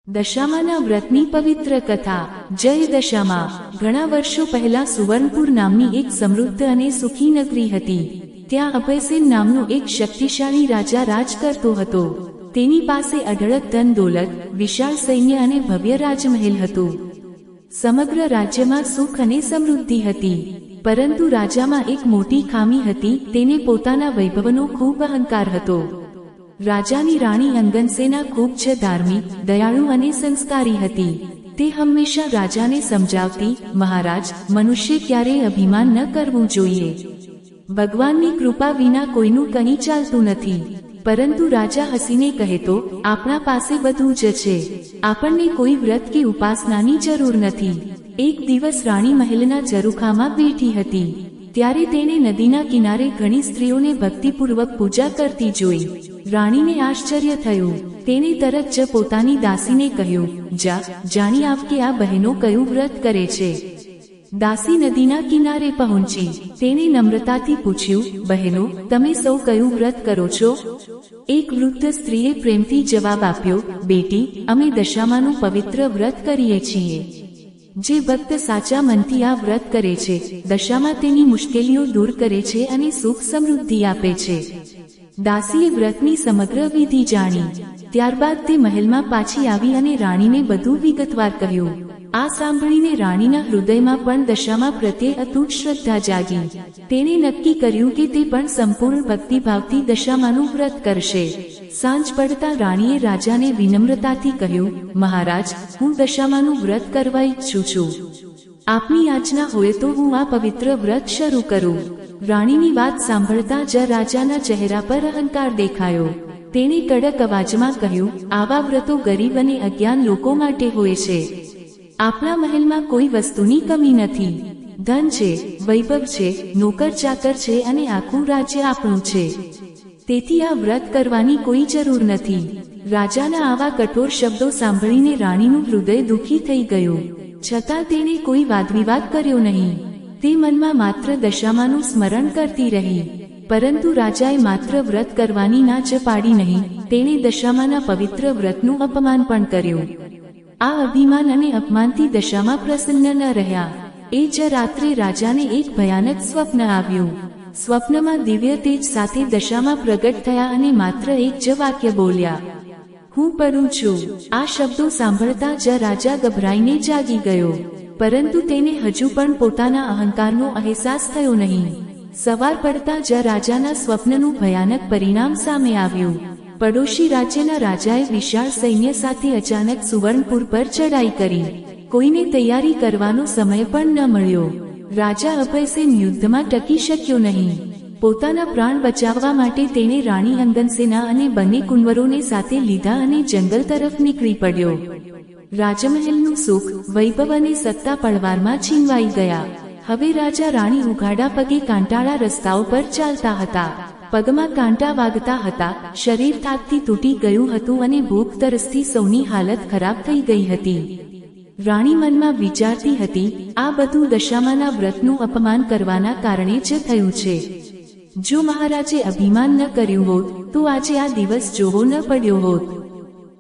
દશામાના વ્રતની પવિત્ર કથા। જય દશામા। ઘણા વર્ષો પહેલા સુવર્ણપુર નામની એક સમૃદ્ધ અને સુખી નગરી હતી। ત્યાં અભયસેન નામનો એક શક્તિશાળી રાજા રાજ કરતો હતો। તેની પાસે અઢળક ધન દોલત, વિશાળ સૈન્ય અને ભવ્ય રાજમહેલ હતો। સમગ્ર રાજ્યમાં સુખ અને સમૃદ્ધિ હતી, પરંતુ રાજામાં એક મોટી ખામી હતી। તેને પોતાના વૈભવનો ખૂબ અહંકાર હતો। રાજાની રાણી અંગનસેના ખૂબ જ ધાર્મિક, દયાળુ અને સંસ્કારી હતી। તે હંમેશા રાજાને સમજાવતી, મહારાજ, મનુષ્ય ક્યારેય અભિમાન ન કરવું જોઈએ। ભગવાનની કૃપા વિના કોઈનું કંઈ ચાલતું નથી। પરંતુ રાજા હસીને કહેતો, આપણા પાસે બધું જ છે, આપણને કોઈ વ્રત કે ઉપાસનાની જરૂર નથી। એક દિવસ રાણી મહેલના ઝરૂખામાં બેઠી હતી, ત્યારે તેણે નદીના કિનારે ઘણી સ્ત્રીઓને ભક્તિપૂર્વક પૂજા કરતી જોઈ। રાણીને આશ્ચર્ય થયું। તેણે તરત જ પોતાની દાસીને કહ્યું, જા, જાણી આવ કે આ બહેનો કયું વ્રત કરે છે। દાસી નદીના કિનારે પહોંચી। તેણે નમ્રતાથી પૂછ્યું, બહેનો, તમે સૌ કયું વ્રત કરો છો? એક વૃદ્ધ સ્ત્રીએ પ્રેમથી જવાબ આપ્યો, બેટી, અમે દશામાનું પવિત્ર વ્રત કરીએ છીએ। જે ભક્ત સાચા મનથી આ વ્રત કરે છે, દશામાં તેની મુશ્કેલીઓ દૂર કરે છે અને સુખ સમૃદ્ધિ આપે છે। દાસીએ વ્રતની સમગ્ર વિધિ જાણી। ત્યારબાદ તે મહેલમાં પાછી આવી અને રાણીને બધું વિગતવાર કહ્યું। આ સાંભળીને રાણીના હૃદયમાં પણ દશામા પ્રત્યે અતૂટ શ્રદ્ધા જાગી। તેણે નક્કી કર્યું કે તે પણ સંપૂર્ણ ભક્તિભાવથી દશામાનું વ્રત કરશે। સાંજ પડતા રાણીએ રાજાને વિનમ્રતાથી કહ્યું, મહારાજ, હું દશામાનું વ્રત કરવા ઈચ્છું છું। આપની આજ્ઞા હોય તો હું આ પવિત્ર વ્રત શરૂ કરું। રાણીની વાત સાંભળતા જ રાજાના ચહેરા પર અહંકાર દેખાયો। તેણે કડક અવાજમાં કહ્યું, આવા વ્રતો ગરીબ અને અજ્ઞાન લોકો માટે હોય છે। આપણા મહેલમાં કોઈ વસ્તુની કમી નથી। ધન છે, વૈભવ છે, નોકર ચાકર છે અને આખું રાજ્ય આપણું છે। તેથી આ વ્રત કરવાની કોઈ જરૂર નથી। રાજાના આવા કઠોર શબ્દો સાંભળીને રાણીનું હૃદય દુઃખી થઈ ગયું। છતાં તેણે કોઈ વાદવિવાદ કર્યો નહીં। તે મનમાં માત્ર દશામાનું સ્મરણ કરતી રહી। પરંતુ રાજાએ માત્ર વ્રત કરવાની ના જ પાડી નહીં, તેણે દશામાના પવિત્ર વ્રતનું અપમાન પણ કર્યું। આ અભિમાન અને અપમાનથી દશામા પ્રસન્ન ન રહ્યા। એ જ રાત્રે રાજાને એક ભયાનક સ્વપ્ન આવ્યું। સ્વપ્નમાં દિવ્ય તેજ સાથે દશામા પ્રગટ થયા અને માત્ર એક જ વાક્ય બોલ્યા, હું પડું છું। આ શબ્દો સાંભળતા જ રાજા ગભરાઈને જાગી ગયો। પરંતુ તેને હજુ પણ પોતાના અહંકારનો અહેસાસ થયો નહીં। સવાર પડતા જ રાજાના સ્વપ્નનું ભયાનક પરિણામ સામે આવ્યું। પડોશી રાજ્યના રાજાએ વિશાળ સૈન્ય સાથે અચાનક સુવર્ણપુર પર ચડાઈ કરી। કોઈને તૈયારી કરવાનો સમય પણ ન મળ્યો। રાજા અભયસેન યુદ્ધમાં ટકી શક્યો નહીં। પોતાના પ્રાણ બચાવવા માટે તેણે રાણી અંગનસેના અને બંને કુંવરોને સાથે લીધા અને જંગલ તરફ નીકળી પડ્યો। રાજમહેલનું સુખ, વૈભવ અને સત્તા પળવારમાં છીનવાઈ ગયા। હવે રાજા રાણી ઉઘાડા પગે કાંટાળા રસ્તાઓ પર ચાલતા હતા। પગમાં કાંટા વાગતા હતા, શરીર થાકથી તૂટી ગયું હતું અને ભૂખ તરસથી સૌની હાલત ખરાબ થઈ ગઈ હતી। રાણી મનમાં વિચારતી હતી, આ બધું દશામાના વ્રતનું અપમાન કરવાના કારણે જ થયું છે। જો મહારાજે અભિમાન ન કર્યું હોત તો આજે આ દિવસ જોવો ન પડ્યો હોત।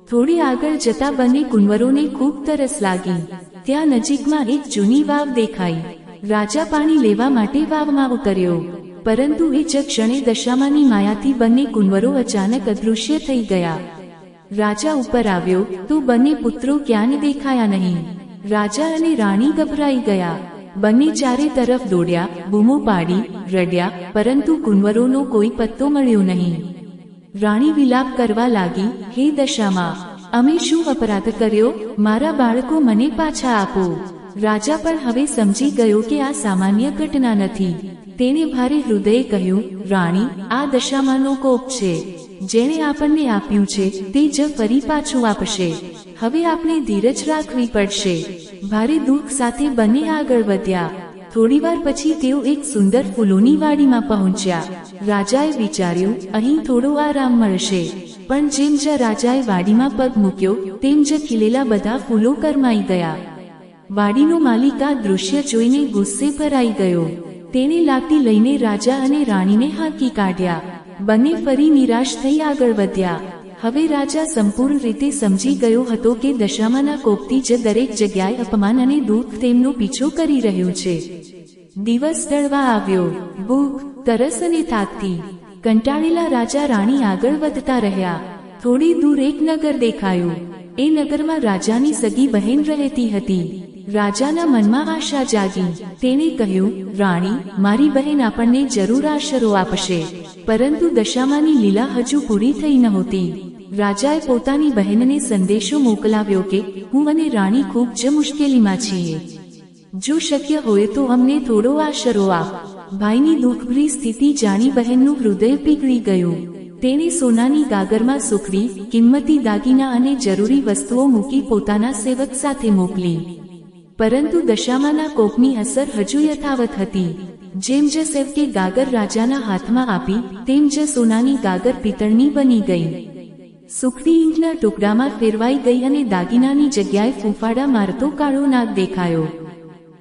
થોડી આગળ જતા બંને કુંવરોને ખૂબ તરસ લાગી। ત્યાં નજીકમાં એક જૂની વાવ દેખાઈ। રાજા પાણી લેવા માટે વાવમાં ઉતર્યો, પરંતુ એ જ ક્ષણે દશામાની માયાથી બંને કુંવરો અચાનક અદૃશ્ય થઈ ગયા। રાજા ઉપર આવ્યો તો બંને પુત્રો ક્યાંય દેખાયા નહીં। રાજા અને રાણી ગભરાઈ ગયા। બંને ચારે તરફ દોડ્યા, બૂમો પાડી, રડ્યા, પરંતુ કુંવરોનો કોઈ પત્તો મળ્યો નહીં। રાણી વિલાપ કરવા લાગી, હે દશામા, અમે શું અપરાધ કર્યો? મારા બાળકો મને પાછા આપો। રાજા પણ હવે સમજી ગયો કે આ સામાન્ય ઘટના નથી। તેણે ભારે હૃદયે કહ્યું, રાણી, આ દશામાનો કોપ છે। જેણે આપણને આપ્યું છે તે જ ફરી પાછું આપશે। હવે આપણે ધીરજ રાખવી પડશે। ભારે દુઃખ સાથે બંને આગળ વધ્યા। થોડીવાર પછી તેઓ એક સુંદર ફૂલોની વાડીમાં પહોંચ્યા। રાજાએ વિચાર્યું, અહીં થોડો આરામ મળશે। પણ જેમ જ રાજાએ વાડીમાં પગ મૂક્યો તેમ જ ખીલેલા બધા ફૂલો કરમાઈ ગયા। વાડીનો માલિક આ દૃશ્ય જોઈને ગુસ્સે ભરાઈ ગયો। તેણે લાકડી લઈને રાજા અને રાણીને હાંકી કાઢ્યા। બંને ફરી નિરાશ થઈ આગળ વધ્યા। હવે રાજા સંપૂર્ણ રીતે સમજી ગયો હતો કે દશામાના કોપથી જ દરેક જગ્યાએ અપમાન અને દુઃખ તેમનો પીછો કરી રહ્યું છે. દિવસ ઢળવા આવ્યો. ભૂખ, તરસ અને થાકથી કંટાળેલા રાજા રાણી આગળ વધતા રહ્યા. થોડી દૂર એક નગર દેખાયું. એ નગરમાં રાજાની સગી બહેન રહેતી હતી. રાજાના મનમાં આશા જાગી. તેણે કહ્યું, રાણી, મારી બહેન આપણને જરૂર આશરો આપશે. પરંતુ દશામાની લીલા હજુ પૂરી થઈ નહોતી. રાજાએ પોતાની બહેનને સંદેશો મોકલાવ્યો કે હું અને રાણી ખૂબ જ મુશ્કેલીમાં છીએ. જો શક્ય હોય તો અમને થોડો આશરો આપ. ભાઈની દુઃખભરી સ્થિતિ જાણી બહેનનું હૃદય પીગળી ગયું. તેણે સોનાની ગાગરમાં સુખડી, કિંમતી દાગીના અને જરૂરી વસ્તુઓ મૂકી પોતાના સેવક સાથે મોકલી. પરંતુ દશામાના કોપની અસર હજુ યથાવત હતી. જેમ જ સેવકે ગાગર રાજાના હાથમાં આપી, તેમ જ સોનાની ગાગર પિત્તળની બની ગઈ. સુખડી ઈંટના ટુકડામાં ફેરવાઈ ગઈ અને દાગીનાની જગ્યાએ ફૂંફાડા મારતો કાળો નાગ દેખાયો.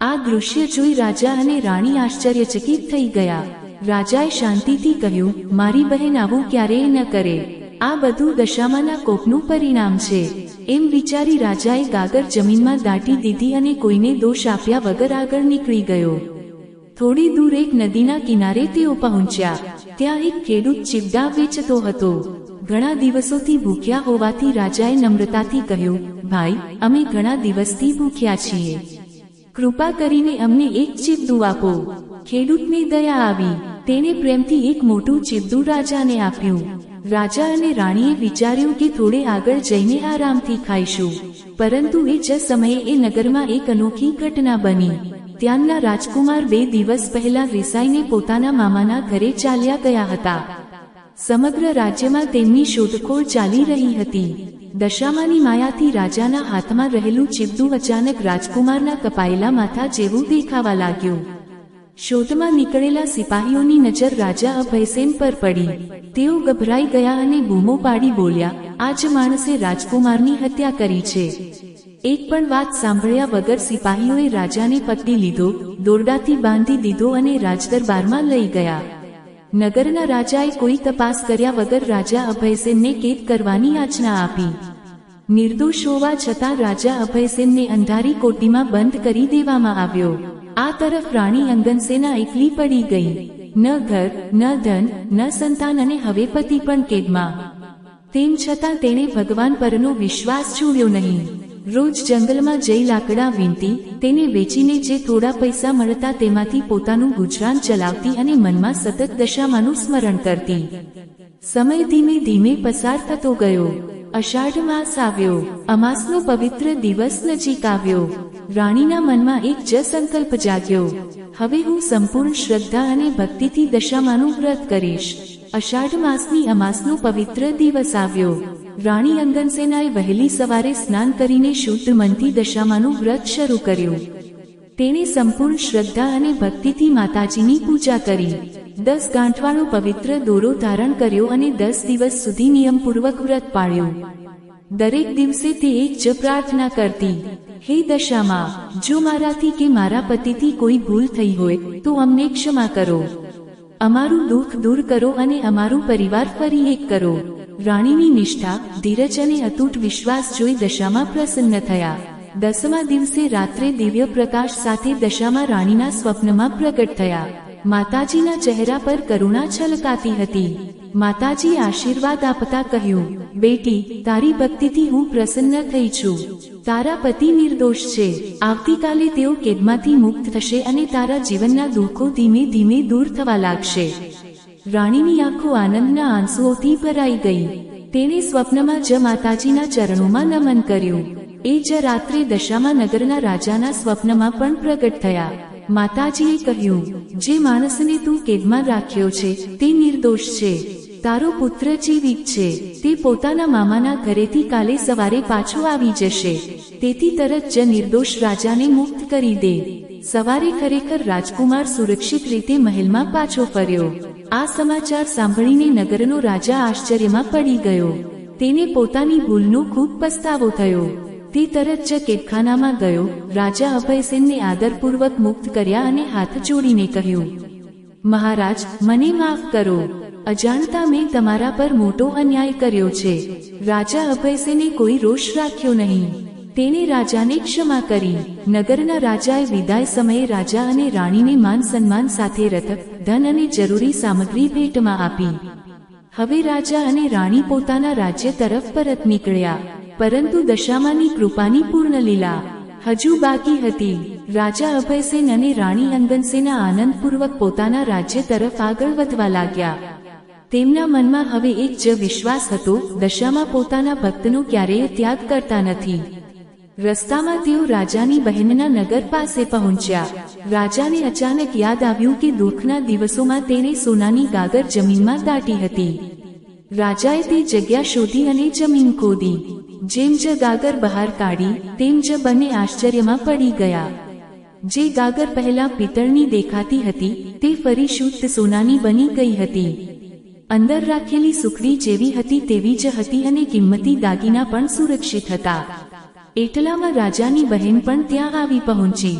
આ દૃશ્ય જોઈ રાજા અને રાણી આશ્ચર્યચકિત થઈ ગયા. રાજાએ શાંતિથી કહ્યું, મારી બહેન આવું ક્યારેય ન કરે. આ બધું દશામાના કોપનું પરિણામ છે. એમ વિચારી રાજાએ ગાગર જમીનમાં દાટી દીધી અને કોઈને દોષ આપ્યા વગર આગળ નીકળી ગયો. થોડી દૂર એક નદીના કિનારે તેઓ પહોંચ્યા. ત્યાં એક ખેડૂત ચીબડા વેચતો હતો. ઘણા દિવસોથી ભૂખ્યા હોવાથી રાજાએ નમ્રતાથી કહ્યું, ભાઈ, અમે ઘણા દિવસથી ભૂખ્યા છીએ. કૃપા કરીને અમને એક ચીબડું આપો. ખેડૂતને દયા આવી. તેણે પ્રેમથી એક મોટું ચીબડું રાજાને આપ્યું. રાજા અને રાણીએ વિચાર્યું કે થોડે આગળ જઈને આરામથી ખાઈશું. પરંતુ એ જ સમયે એ નગરમાં એક અનોખી ઘટના બની. ત્યાંના રાજકુમાર 2 દિવસ પહેલા રિસાઈને પોતાના મામાના ઘરે ચાલ્યા ગયા હતા. સમગ્ર રાજ્યમાં તેમની શોધખોળ ચાલી રહી હતી. દશામાની માયાથી રાજાના હાથમાં રહેલું ચીબડું અચાનક રાજકુમારના કપાયેલા માથા જેવું દેખાવા લાગ્યું. શોધમાં નીકળેલા સિપાહીઓની નજર રાજા અભયસેન પર પડી. તેઓ ગભરાઈ ગયા અને બૂમો પાડી બોલ્યા, આ જ માણસે રાજકુમારની હત્યા કરી છે. એક પણ વાત સાંભળ્યા વગર સિપાહીઓએ રાજાને પકડી લીધો, દોરડાથી બાંધી દીધો અને રાજદરબારમાં લઈ ગયા. નગરના રાજાએ કોઈ તપાસ કર્યા વગર રાજા અભયસેનને કેદ કરવાની આજ્ઞા આપી. નિર્દોષ હોવા છતાં રાજા અભયસેનને અંધારી કોઠીમાં બંધ કરી દેવામાં આવ્યો. આ તરફ રાણી અંગનસેના એકલી પડી ગઈ. ન ઘર, ન ધન, ન સંતાન અને હવે પતિ પણ કેદમાં. તેમ છતાં તેણે ભગવાન પરનો વિશ્વાસ છોડ્યો નહીં. રોજ જંગલમાં જઈ લાકડા વીણતી, તેને વેચીને જે થોડા પૈસા મળતા તેમાંથી પોતાનું ગુજરાન ચલાવતી અને મનમાં સતત દશામાનું સ્મરણ કરતી. સમય ધીમે ધીમે પસાર થતો ગયો. અષાઢ માસ આવ્યો. અમાસનો પવિત્ર દિવસ નજીક આવ્યો. રાણીના મનમાં એક જ સંકલ્પ જાગ્યો, હવે હું સંપૂર્ણ શ્રદ્ધા અને ભક્તિથી દશામાનું વ્રત કરીશ. અષાઢ માસની અમાસનો પવિત્ર દિવસ આવ્યો. રાણી અંગનસેનાએ વહેલી સવારે સ્નાન કરીને શુદ્ધ મનથી દશામાનું વ્રત શરૂ કર્યું. તેણે સંપૂર્ણ શ્રદ્ધા અને ભક્તિથી માતાજીની પૂજા કરી. 10 ગાંઠવાળો પવિત્ર દોરો ધારણ કર્યો અને 10 દિવસ સુધી નિયમપૂર્વક વ્રત પાળ્યું. દરેક દિવસે તે એક જ પ્રાર્થના કરતી, હે દશામા, જો મારાથી કે મારા પતિથી કોઈ ભૂલ થઈ હોય તો અમને ક્ષમા કરો. અમારું દુઃખ દૂર કરો અને અમારું પરિવાર ફરી એક કરો. રાણીની નિષ્ઠા, ધીરજ અને અતૂટ વિશ્વાસ જોઈ દશામા પ્રસન્ન થયા. 10મા દિવસે રાત્રે દિવ્ય પ્રકાશ સાથે દશામા રાણીના સ્વપ્નમાં પ્રગટ થયા. માતાજીના ચહેરા પર કરુણા છલકાતી હતી. માતાજી આશીર્વાદ આપતા કહ્યું, બેટી, તારી ભક્તિથી હું પ્રસન્ન થઈ છું. તારા પતિ નિર્દોષ છે. આવતીકાલે તેઓ કેદમાંથી મુક્ત થશે અને તારા જીવનના દુઃખો ધીમે ધીમે દૂર થવા લાગશે. રાણીની આંખો આનંદના આંસુઓથી ભરાઈ ગઈ. તેણે સ્વપ્નમાં જ માતાજીના ચરણોમાં નમન કર્યું. એ જ રાત્રે દશામા નગરના રાજાના સ્વપ્નમાં પણ પ્રગટ થયા. માતાજીએ કહ્યું, જે માણસને તું કેદમાં રાખ્યો છે તે નિર્દોષ છે. તારો પુત્ર જીવિત છે. તે પોતાના મામાના ઘરેથી કાલે સવારે પાછો આવી જશે. તેથી તરત જ નિર્દોષ રાજાને મુક્ત કરી દે. સવારે ખરેખર રાજકુમાર સુરક્ષિત રીતે મહેલમાં પાછો ફર્યો. આ સમાચાર સાંભળીને નગરનો રાજા આશ્ચર્યમાં પડી ગયો. તેને પોતાની ભૂલનો ખૂબ પસ્તાવો થયો. તે તરત જ કેદખાનામાં ગયો. રાજા અભયસેનને આદરપૂર્વક મુક્ત કર્યા અને હાથ જોડીને કહ્યું, મહારાજ, મને માફ કરો. અજાણતા મેં તમારા પર મોટો અન્યાય કર્યો છે. રાજા અભયસેને કોઈ રોષ રાખ્યો નહીં. તેણે રાજાને ક્ષમા કરી. નગરના રાજાએ વિદાય સમયે રાજા અને રાણીને માન સન્માન સાથે રથ, ધન અને જરૂરી સામગ્રી ભેટમાં આપી. હવે રાજા અને રાણી પોતાના રાજ્ય તરફ પરત નીકળ્યા. પરંતુ દશામાની કૃપાની પૂર્ણ લીલા હજુ બાકી હતી. રાજા અભયસેન અને રાણી અંગનસેના આનંદપૂર્વક પોતાના રાજ્ય તરફ આગળ વધવા લાગ્યા. તેમના મનમાં હવે એક જ વિશ્વાસ હતો, દશામાં પોતાના ભક્તનો ક્યારેય ત્યાગ કરતા નથી. રસ્તામાં તેઓ રાજાની બહેનના નગર પાસે પહોંચ્યા. રાજાને અચાનક યાદ આવ્યું કે દુઃખના દિવસોમાં તેણે સોનાની ગાગર જમીનમાં દાટી હતી. રાજાએ તે જગ્યા શોધી અને જમીન ખોદી. જેમ જ ગાગર બહાર કાઢી, તેમ જ બંને આશ્ચર્યમાં પડી ગયા. જે ગાગર પહેલા પિત્તળની દેખાતી હતી, તે ફરી શુદ્ધ સોનાની બની ગઈ હતી. અંદર રાખેલી સુખડી જેવી હતી તેવી જ હતી અને કિંમતી દાગીના પણ સુરક્ષિત હતા. એટલામાં રાજાની બહેન પણ ત્યાં આવી પહોંચી.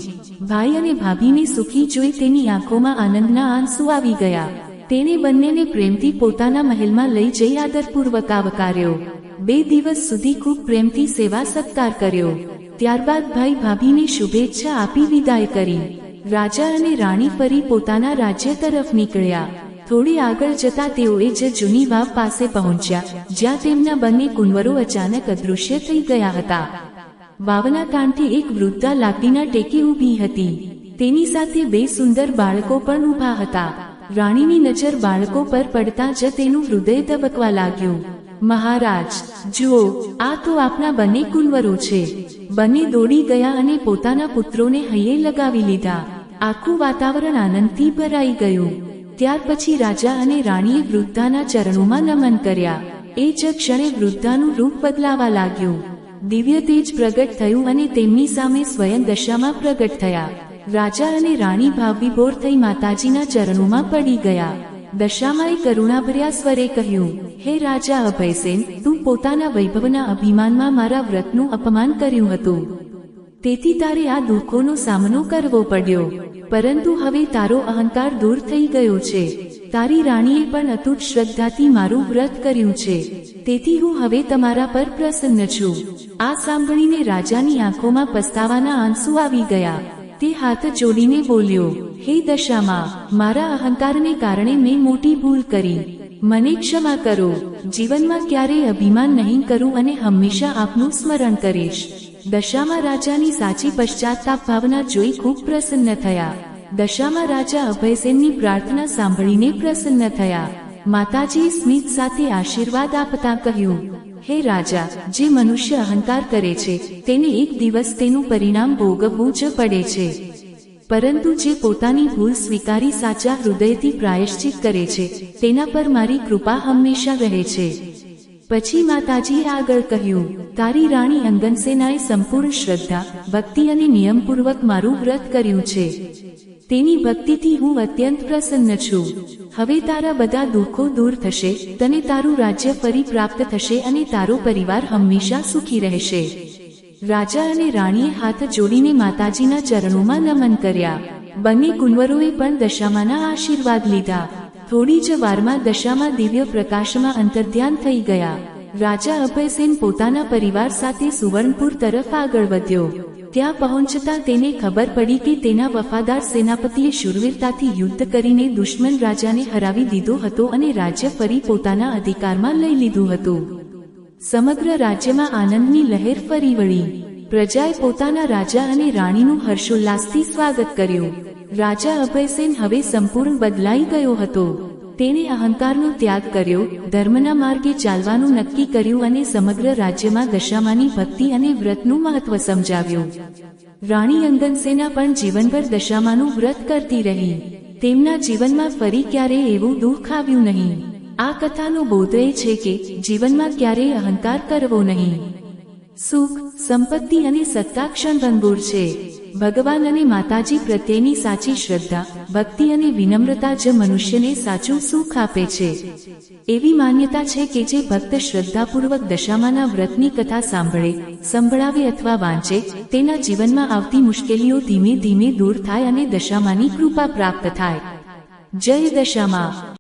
ભાઈ અને ભાભીને સુખી જોઈ તેની આંખોમાં આનંદના આંસુ આવી ગયા. તેણે બંનેને પ્રેમથી પોતાના મહેલમાં લઈ જઈ આદરપૂર્વક આવકાર્યો. 2 દિવસ સુધી ખૂબ પ્રેમથી સેવા સત્કાર કર્યો. ત્યારબાદ ભાઈ ભાભીને શુભેચ્છા આપી વિદાય કરી. રાજા અને રાણી ફરી પોતાના રાજ્ય તરફ નીકળ્યા. થોડી આગળ જતા તેઓ એ જ જૂની વાવ પાસે પહોંચ્યા, જ્યાં તેમના બંને કુંવરો અચાનક અદૃશ્ય થઈ ગયા હતા. વાવના કાંઠે એક વૃદ્ધા લાકડીના ટેકે ઊભી હતી. તેની સાથે 2 સુંદર બાળકો પણ ઊભા હતા. રાણીની નજર બાળકો પર પડતા જ તેનું હૃદય ધબકવા લાગ્યું. મહારાજ, જુઓ, આ તો આપના બંને કુંવરો છે. બંને દોડી ગયા અને પોતાના પુત્રોને હૈયે લગાવી લીધા. આખું વાતાવરણ આનંદથી ભરાઈ ગયું. ત્યાર પછી રાજા અને રાણીએ વૃદ્ધાના ચરણોમાં નમન કર્યા. એ જ ક્ષણે વૃદ્ધાનું રૂપ બદલાવા લાગ્યું. દિવ્ય તેજ પ્રગટ થયું અને તેમની સામે સ્વયં દશામાં પ્રગટ થયા. રાજા અને રાણી ભાવવિભોર થઈ માતાજીના ચરણોમાં પડી ગયા. દશામાએ કરુણાભર્યા સ્વરે કહ્યું, હે રાજા અભયસેન, તું પોતાના વૈભવના અભિમાનમાં મારા વ્રતનું અપમાન કર્યું હતું. તેથી તારે આ દુઃખોનો સામનો કરવો પડ્યો. પરંતુ હવે તારો અહંકાર દૂર થઈ ગયો છે. તારી રાણીએ પણ અતૂટ શ્રદ્ધાથી મારું વ્રત કર્યું છે. તેથી હું હવે તમારા પર પ્રસન્ન છું. આ સાંભળીને રાજાની આંખોમાં પસ્તાવાના આંસુ આવી ગયા. તે હાથ જોડીને બોલ્યો, હે દશામા, મારા અહંકારને કારણે મેં મોટી ભૂલ કરી. મને ક્ષમા કરો. જીવનમાં ક્યારેય અભિમાન નહીં કરું અને હંમેશા આપનું સ્મરણ કરીશ. દશામા રાજાની સાચી પશ્ચાતાપ ભાવના જોઈ ખૂબ પ્રસન્ન થયા. દશામા રાજા અભયસેનની પ્રાર્થના સાંભળીને પ્રસન્ન થયા. માતાજીએ સ્મિત સાથે આશીર્વાદ આપતા કહ્યું, હે રાજા, જે મનુષ્ય અહંકાર કરે છે, તેને એક દિવસ તેનું પરિણામ ભોગવવું જ પડે છે. પરંતુ જે પોતાની ભૂલ સ્વીકારી સાચા હૃદયથી પ્રાયશ્ચિત કરે છે, તેના પર મારી કૃપા હંમેશા રહે છે. પછી માતાજીએ આગળ કહ્યું, તારી રાણી અંગનસેનાએ સંપૂર્ણ શ્રદ્ધા, ભક્તિ અને નિયમપૂર્વક મારું વ્રત કર્યું છે. તેની ભક્તિથી હું અત્યંત પ્રસન્ન છું. હવે તારા બધા દુઃખો દૂર થશે, તને તારું રાજ્ય ફરી પ્રાપ્ત થશે અને તારો પરિવાર હંમેશા સુખી રહેશે. રાજા અને રાણીએ હાથ જોડીને માતાજીના ચરણોમાં નમન કર્યા. બંને કુંવરોએ પણ દશામાના આશીર્વાદ લીધા. થોડી જ વારમાં દશામાં દિવ્ય પ્રકાશમાં અંતર્ધ્યાન થઈ ગયા. રાજા અભયસેન પોતાના પરિવાર સાથે સુવર્ણપુર તરફ આગળ વધ્યો. ત્યાં પહોંચતા તેને ખબર પડી કે તેના વફાદાર સેનાપતિએ શૂરવીરતાથી યુદ્ધ કરીને દુશ્મન રાજાને હરાવી દીધો હતો અને રાજ્ય ફરી પોતાના અધિકારમાં લઈ લીધું હતું. સમગ્ર રાજ્યમાં આનંદની લહેર ફરી વળી. પ્રજાએ પોતાના રાજા અને રાણીનું હર્ષોલ્લાસથી સ્વાગત કર્યું. રાજા અભયસેન હવે સંપૂર્ણ બદલાઈ ગયો હતો. તેણે અહંકારનો ત્યાગ કર્યો, ધર્મના માર્ગે ચાલવાનું નક્કી કર્યું અને સમગ્ર રાજ્યમાં દશામાની ભક્તિ અને વ્રતનું મહત્વ સમજાવ્યું. રાણી અંગનસેના પણ જીવનભર દશામાનું વ્રત કરતી રહી. તેમના જીવનમાં ફરી ક્યારેય એવું દુઃખ આવ્યું નહીં. આ કથાનો બોધ એ છે કે જીવનમાં ક્યારેય અહંકાર કરવો નહીં. સુખ, સંપત્તિ અને સત્તા ક્ષણભંગુર છે. ભગવાન અને માતાજી પ્રત્યેની સાચી શ્રદ્ધા, ભક્તિ અને વિનમ્રતા જ મનુષ્યને સાચું સુખ આપે છે. એવી માન્યતા છે કે જે ભક્ત શ્રદ્ધાપૂર્વક દશામાના વ્રતની કથા સાંભળે, સંભળાવે અથવા વાંચે, તેના જીવનમાં આવતી મુશ્કેલીઓ ધીમે ધીમે દૂર થાય અને દશામાની કૃપા પ્રાપ્ત થાય. જય દશામા.